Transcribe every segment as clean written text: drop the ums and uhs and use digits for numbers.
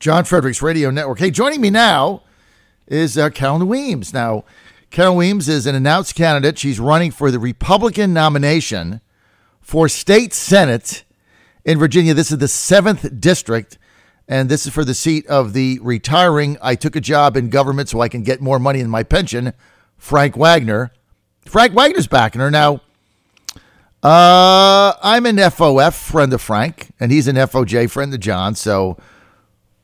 John Fredericks Radio Network. Hey, joining me now is Carolyn Weems. Now, Carolyn Weems is an announced candidate. She's running for the Republican nomination for state Senate in Virginia. This is the 7th district, and this is for the seat of the retiring, I took a job in government so I can get more money in my pension, Frank Wagner. Frank Wagner's backing her. Now, I'm an FOF, friend of Frank, and he's an FOJ, friend of John, so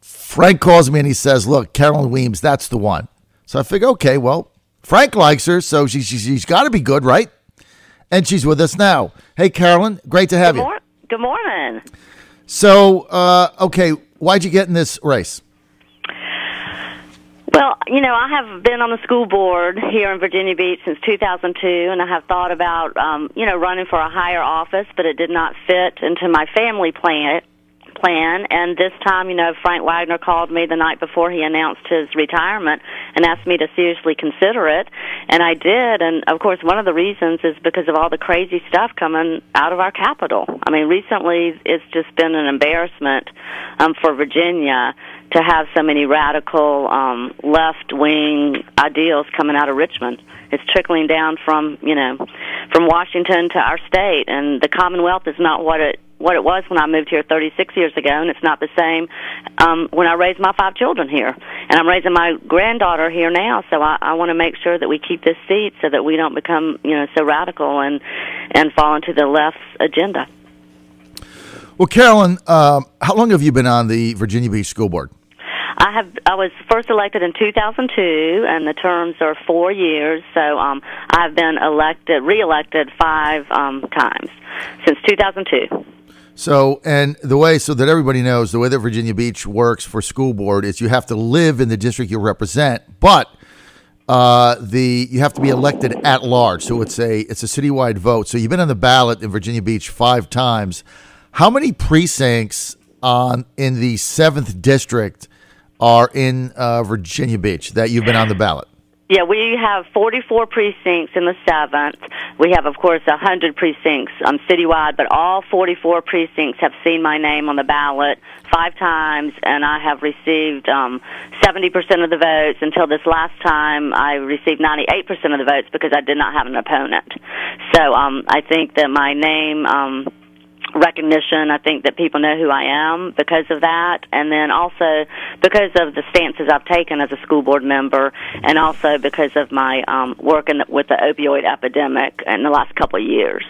Frank calls me and he says, look, Carolyn Weems, that's the one. So I figure, okay, well, Frank likes her, so she's got to be good, right? And she's with us now. Hey, Carolyn, great to have you. Good morning. So, okay, why'd you get in this race? Well, I have been on the school board here in Virginia Beach since 2002, and I have thought about, running for a higher office, but it did not fit into my family plan. And this time, Frank Wagner called me the night before he announced his retirement and asked me to seriously consider it, and I did. And of course, one of the reasons is because of all the crazy stuff coming out of our capital. I mean, recently it's just been an embarrassment for Virginia to have so many radical left-wing ideals coming out of Richmond. It's trickling down from Washington to our state, and the Commonwealth is not what it was when I moved here 36 years ago, and it's not the same when I raised my 5 children here. And I'm raising my granddaughter here now, so I want to make sure that we keep this seat so that we don't become, so radical and fall into the left's agenda. Well, Carolyn, how long have you been on the Virginia Beach School Board? I was first elected in 2002, and the terms are 4 years. So I've been reelected 5 times since 2002. So, and so that everybody knows, the way that Virginia Beach works for school board is you have to live in the district you represent, but you have to be elected at large. So it's a citywide vote. So you've been on the ballot in Virginia Beach 5 times. How many precincts in the 7th district are in Virginia Beach that you've been on the ballot? Yeah, we have 44 precincts in the 7th. We have, of course, 100 precincts citywide, but all 44 precincts have seen my name on the ballot 5 times, and I have received 70% of the votes. Until this last time, I received 98% of the votes because I did not have an opponent. So I think that my name recognition, I think that people know who I am because of that, and then also because of the stances I've taken as a school board member, and also because of my work with the opioid epidemic in the last couple of years.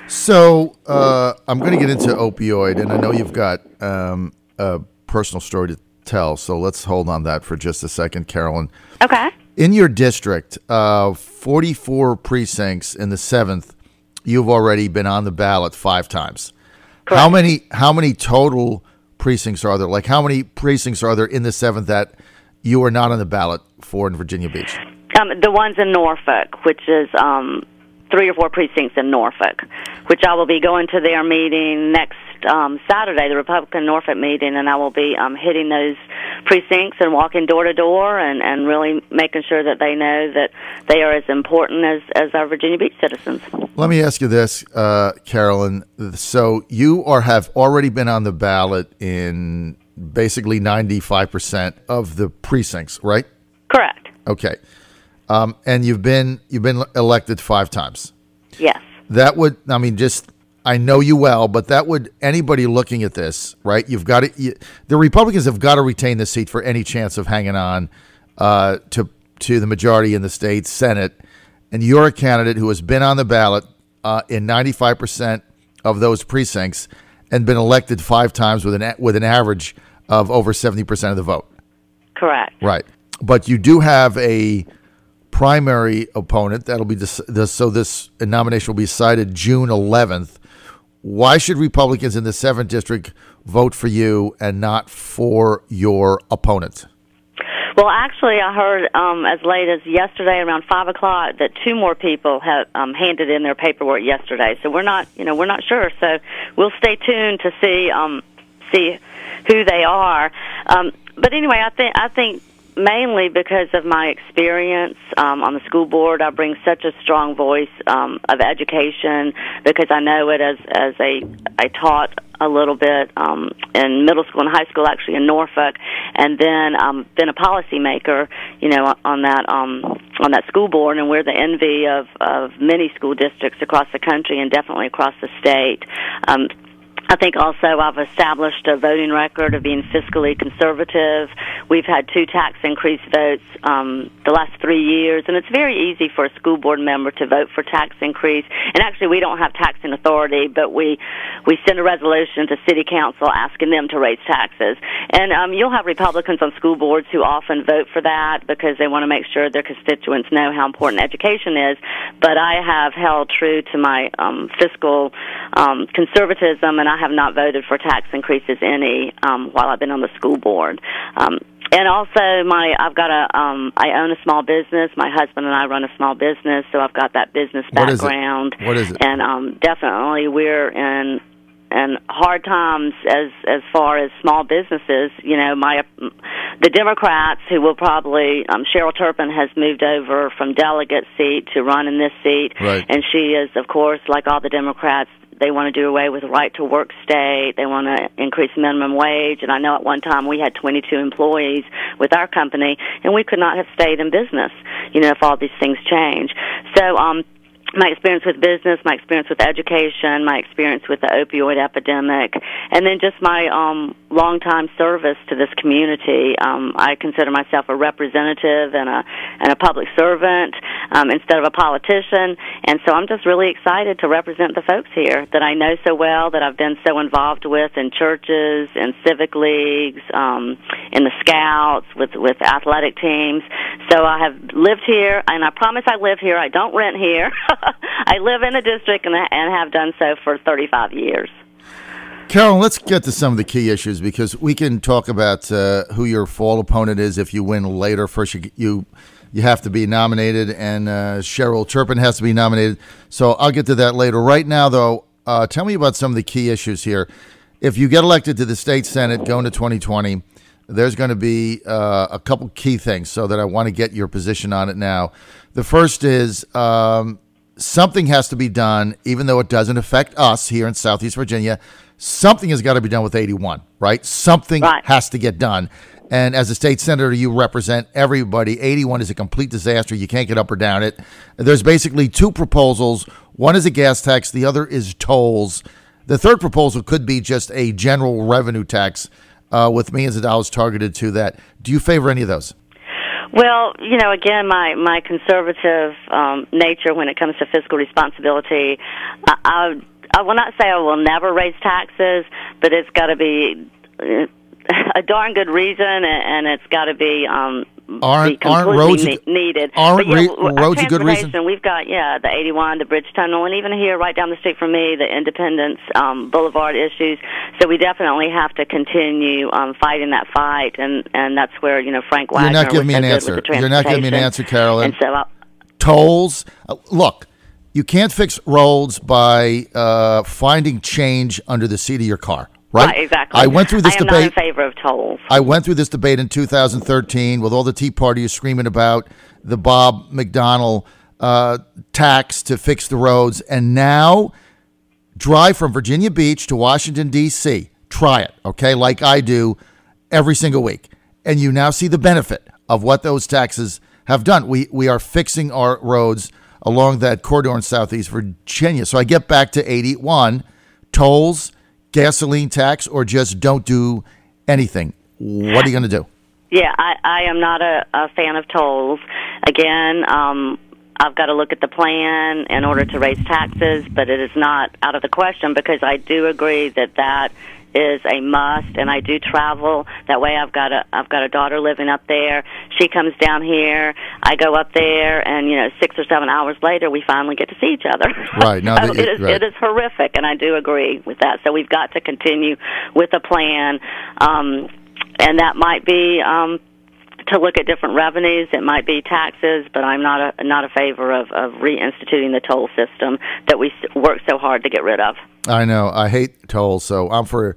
So I'm going to get into opioid, and I know you've got a personal story to tell, so let's hold on that for just a second, Carolyn. Okay. In your district, 44 precincts in the 7th, you've already been on the ballot 5 times. Correct. How many total precincts are there? Like, how many precincts are there in the 7th that you are not on the ballot for in Virginia Beach? The ones in Norfolk, which is 3 or 4 precincts in Norfolk, which I will be going to their meeting next Saturday, the Republican Norfolk meeting, and I will be hitting those precincts and walking door to door and really making sure that they know that they are as important as our Virginia Beach citizens. Let me ask you this, Carolyn. So you have already been on the ballot in basically 95% of the precincts, right? Correct. Okay. And you've been elected 5 times. Yes. That would, I know you well, but that would, anybody looking at this, right? You've got to, the Republicans have got to retain the seat for any chance of hanging on to the majority in the state Senate. And you're a candidate who has been on the ballot in 95% of those precincts and been elected 5 times with an average of over 70% of the vote. Correct. Right. But you do have a primary opponent that'll be so this nomination will be decided June 11th. Why should Republicans in the 7th district vote for you and not for your opponent? Well, actually, I heard as late as yesterday, around 5 o'clock, that 2 more people have handed in their paperwork yesterday. So we're not sure. So we'll stay tuned to see who they are. But anyway, I think mainly because of my experience on the school board. I bring such a strong voice of education because I know it as I taught a little bit in middle school and high school, actually in Norfolk, and then been a policymaker, on that school board, and we're the envy of many school districts across the country and definitely across the state. I think also I've established a voting record of being fiscally conservative. We've had 2 tax increase votes the last 3 years, and it's very easy for a school board member to vote for tax increase. And actually, we don't have taxing authority, but we send a resolution to City Council asking them to raise taxes. And you'll have Republicans on school boards who often vote for that because they want to make sure their constituents know how important education is. But I have held true to my fiscal conservatism, and I have not voted for tax increases any while I've been on the school board. And also, I own a small business. My husband and I run a small business, so I've got that business background. What is it? And definitely, we're in hard times as far as small businesses. The Democrats, who will probably Cheryl Turpin has moved over from delegate seat to run in this seat, right. And she is, of course, like all the Democrats. They want to do away with the right-to-work state. They want to increase minimum wage. And I know at one time we had 22 employees with our company, and we could not have stayed in business, if all these things change. So my experience with business, my experience with education, my experience with the opioid epidemic, and then just my long-time service to this community. I consider myself a representative and a public servant instead of a politician, and so I'm just really excited to represent the folks here that I know so well, that I've been so involved with in churches, in civic leagues, in the Scouts, with athletic teams. So I have lived here, and I promise I live here. I don't rent here. I live in a district and have done so for 35 years. Carolyn, let's get to some of the key issues because we can talk about who your fall opponent is if you win later. First, you have to be nominated, and Cheryl Turpin has to be nominated. So I'll get to that later. Right now, though, tell me about some of the key issues here. If you get elected to the state Senate going to 2020, there's going to be a couple key things so that I want to get your position on it now. The first is something has to be done, even though it doesn't affect us here in Southeast Virginia. Something has got to be done with 81, right? Something has to get done. And as a state senator, you represent everybody. 81 is a complete disaster. You can't get up or down it. There's basically 2 proposals. One is a gas tax. The other is tolls. The third proposal could be just a general revenue tax with millions of dollars targeted to that. Do you favor any of those? Well, again, my conservative nature when it comes to fiscal responsibility, I will not say I will never raise taxes, but it's got to be a darn good reason, and it's got to be aren't roads needed. Aren't roads a good reason? We've got the 81, the bridge tunnel, and even here right down the street from me, the Independence Boulevard issues. So we definitely have to continue fighting that fight, and that's where Frank Wagner. You're not giving me an answer. You're not giving me an answer, Carolyn. And so tolls. Look, you can't fix roads by finding change under the seat of your car. Right, exactly. I went through this debate. I am not in favor of tolls. I went through this debate in 2013 with all the Tea Partiers screaming about the Bob McDonnell tax to fix the roads. And now, drive from Virginia Beach to Washington, D.C. Try it, okay, like I do every single week. And you now see the benefit of what those taxes have done. We are fixing our roads along that corridor in Southeast Virginia. So I get back to 81, tolls, gasoline tax, or just don't do anything. What are you going to do? Yeah, I am not a fan of tolls. Again, I've got to look at the plan in order to raise taxes, but it is not out of the question because I do agree that is a must, and I do travel that way. I've got a daughter living up there. She comes down here. I go up there, and 6 or 7 hours later, we finally get to see each other. Right. No, so it is horrific, and I do agree with that. So we've got to continue with a plan, and that might be to look at different revenues. It might be taxes, but I'm not a favor of reinstituting the toll system that we work so hard to get rid of. I know. I hate tolls, so I'm for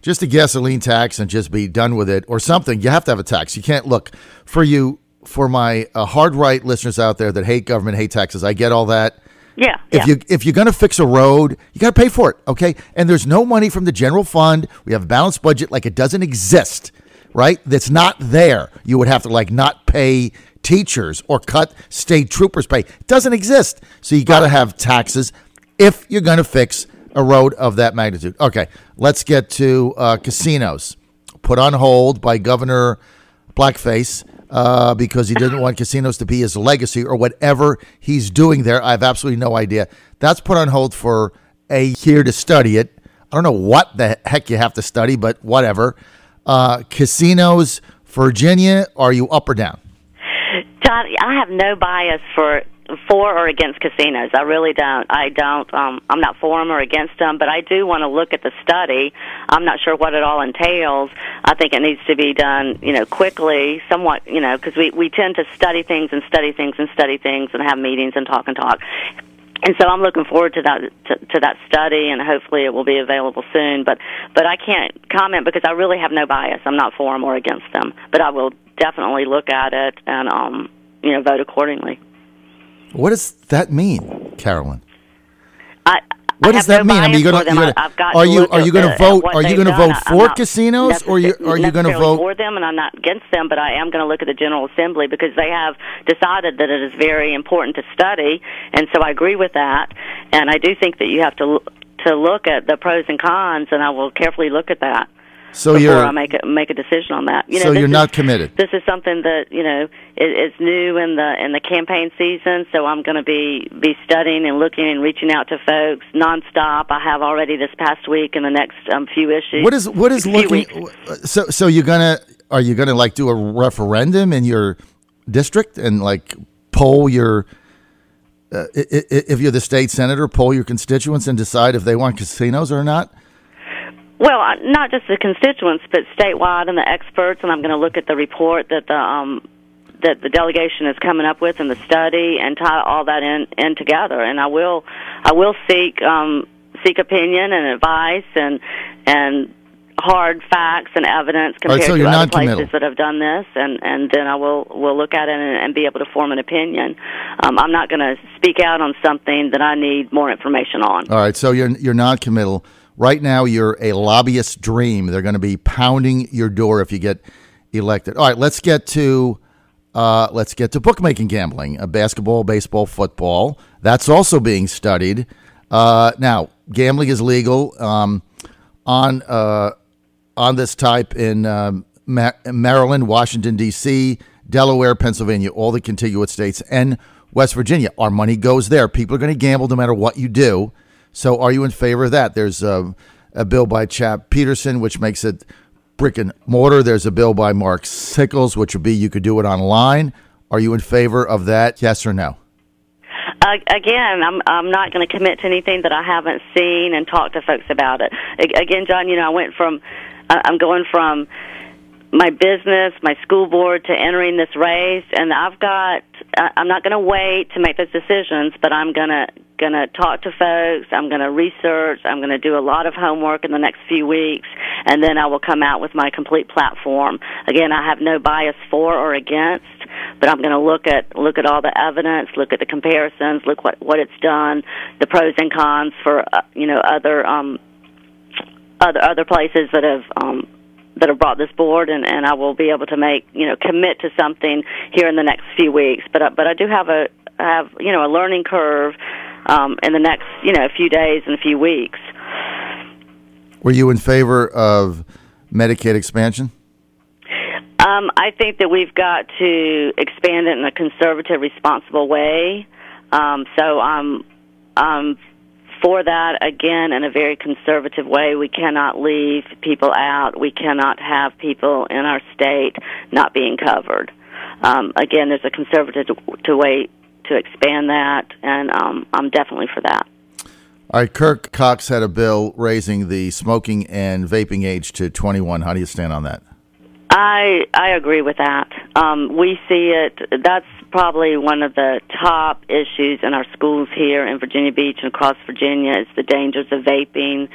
just a gasoline tax and just be done with it or something. You have to have a tax. You can't look for my hard right listeners out there that hate government, hate taxes. I get all that. Yeah. If you're going to fix a road, you got to pay for it. Okay. And there's no money from the general fund. We have a balanced budget like it doesn't exist, right? That's not there. You would have to like not pay teachers or cut state troopers pay. It doesn't exist. So you got to have taxes if you're going to fix a road of that magnitude. Okay, let's get to casinos. Put on hold by Governor Blackface because he didn't want casinos to be his legacy or whatever he's doing there. I have absolutely no idea. That's put on hold for a year to study it. I don't know what the heck you have to study, but whatever. Casinos, Virginia, are you up or down? John, I have no bias for or against casinos. I really don't. I'm not for them or against them, but I do want to look at the study. I'm not sure what it all entails. I think it needs to be done, quickly, somewhat, because we tend to study things and have meetings and talk. And so I'm looking forward to that study, and hopefully it will be available soon. But I can't comment because I really have no bias. I'm not for them or against them, but I will definitely look at it and vote accordingly. What does that mean, Carolyn? What does that mean? I mean, are you going to vote? Are you going to vote for casinos, or are you going to vote for them? And I'm not against them, but I am going to look at the General Assembly because they have decided that it is very important to study, and so I agree with that. And I do think that you have to look at the pros and cons, and I will carefully look at that. So before I make a decision on that. So you're not committed. This is something that is new in the campaign season. So I'm going to be studying and looking and reaching out to folks nonstop. I have already this past week and the next few issues. What is looking? So are you gonna like do a referendum in your district and like poll your if you're the state senator, poll your constituents and decide if they want casinos or not? Well, not just the constituents, but statewide and the experts, and I'm going to look at the report that the delegation is coming up with in the study and tie all that in together. And I will seek opinion and advice and hard facts and evidence compared to other places that have done this, and then we'll look at it and be able to form an opinion. I'm not going to speak out on something that I need more information on. All right, so you're non-committal. Right now, you're a lobbyist's dream. They're going to be pounding your door if you get elected. All right, let's get to bookmaking gambling, basketball, baseball, football. That's also being studied. Now, gambling is legal on this type in Maryland, Washington, D.C., Delaware, Pennsylvania, all the contiguous states, and West Virginia. Our money goes there. People are going to gamble no matter what you do. So are you in favor of that? There's a bill by Chap Peterson, which makes it brick and mortar. There's a bill by Mark Sickles, which would be you could do it online. Are you in favor of that? Yes or no? Again, I'm not going to commit to anything that I haven't seen and talk to folks about it. Again, John, I'm going from my business, my school board, to entering this race, and I'm not going to wait to make those decisions, but I'm going to talk to folks. I'm going to research. I'm going to do a lot of homework in the next few weeks, and then I will come out with my complete platform. Again, I have no bias for or against, but I'm going to look at all the evidence, look at the comparisons, look what it's done, the pros and cons for other places that have brought this board, and I will be able to commit to something here in the next few weeks. But I do have a learning curve in the next few days and a few weeks. Were you in favor of Medicaid expansion? I think that we've got to expand it in a conservative, responsible way. So I'm for that, again, in a very conservative way. We cannot leave people out. We cannot have people in our state not being covered. Again, there's a conservative way to expand that, and I'm definitely for that. All right, Kirk Cox had a bill raising the smoking and vaping age to 21. How do you stand on that? I agree with that. We see it. That's probably one of the top issues in our schools here in Virginia Beach and across Virginia is the dangers of vaping.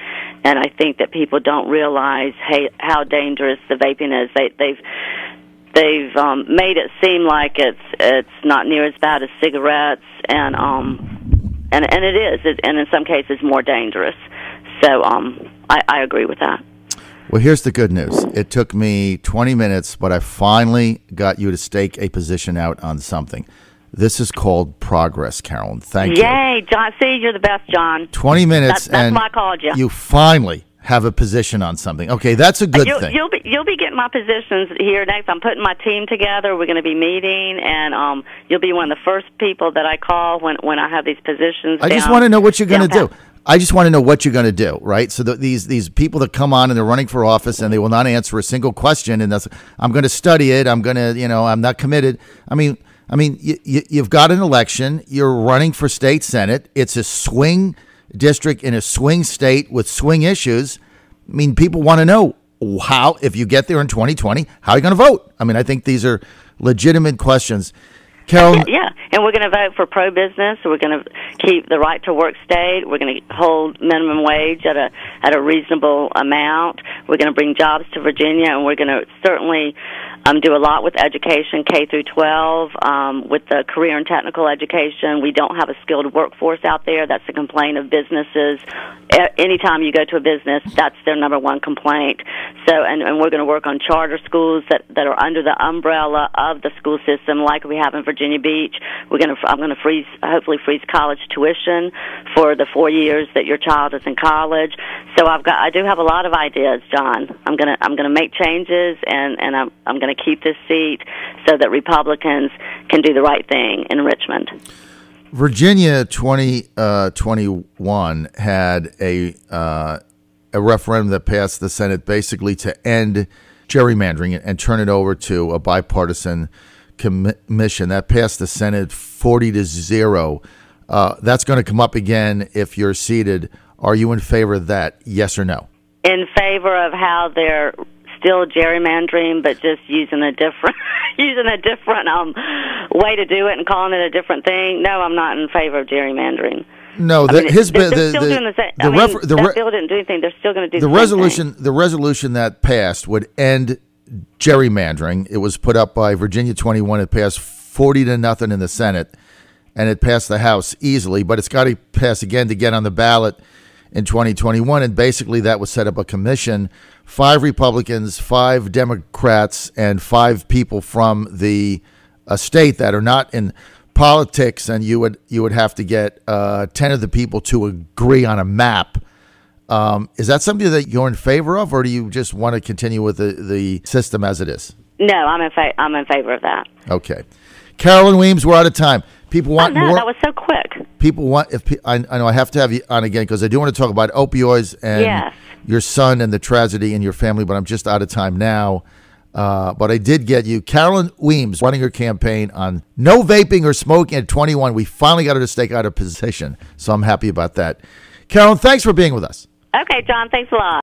And I think that people don't realize how dangerous the vaping is. They've made it seem like it's not near as bad as cigarettes, and it is, and in some cases more dangerous. So I agree with that. Well, here's the good news. It took me 20 minutes, but I finally got you to stake a position out on something. This is called progress, Carolyn. Thank you. Yay, John. See, you're the best, John. 20 minutes, that's and why I called you. You finally have a position on something. Okay, that's a good thing. You'll be getting my positions here next. I'm putting my team together. We're going to be meeting, and you'll be one of the first people that I call when I have these positions. I just want to know what you're going to do. I just want to know what you're going to do, right? So these people that come on and they're running for office and they will not answer a single question, and that's, I'm going to study it. I'm going to, I'm not committed. I mean, you've got an election. You're running for state senate. It's a swing district in a swing state with swing issues. I mean, people want to know how, if you get there in 2020, how are you going to vote? I mean, I think these are legitimate questions. Carolyn? Yeah, and we're going to vote for pro-business. We're going to keep the right to work state. We're going to hold minimum wage at a reasonable amount. We're going to bring jobs to Virginia, and we're going to certainly do a lot with education, K through 12, with the career and technical education. We don't have a skilled workforce out there. That's a complaint of businesses. Anytime you go to a business, that's their number one complaint. So, and we're going to work on charter schools that are under the umbrella of the school system, like we have in Virginia Beach. I'm going to hopefully freeze college tuition for the 4 years that your child is in college. So I do have a lot of ideas, John. I'm going to make changes, and I'm going to keep this seat so that Republicans can do the right thing in Richmond. Virginia 2021 had a referendum that passed the Senate basically to end gerrymandering and turn it over to a bipartisan commission. That passed the Senate 40-0. That's going to come up again if you're seated. Are you in favor of that? Yes or no? In favor of how they're still gerrymandering, but just using a different way to do it and calling it a different thing. No, I'm not in favor of gerrymandering. No, they're still doing the same. That bill didn't do anything. They're still going to do the resolution. Same thing. The resolution that passed would end gerrymandering. It was put up by Virginia 21. It passed 40-0 in the Senate, and it passed the House easily. But it's got to pass again to get on the ballot in 2021, and basically that would set up a commission, 5 Republicans, 5 Democrats, and 5 people from the state that are not in politics, and you would have to get 10 of the people to agree on a map. Is that something that you're in favor of, or do you just want to continue with the system as it is? No, I'm in favor of that. Okay. Carolyn Weems, we're out of time. People want more. That was so quick. People want. I know I have to have you on again because I do want to talk about opioids and your son and the tragedy in your family, but I'm just out of time now. But I did get you. Carolyn Weems running her campaign on no vaping or smoking at 21. We finally got her to stake out a position, so I'm happy about that. Carolyn, thanks for being with us. Okay, John, thanks a lot.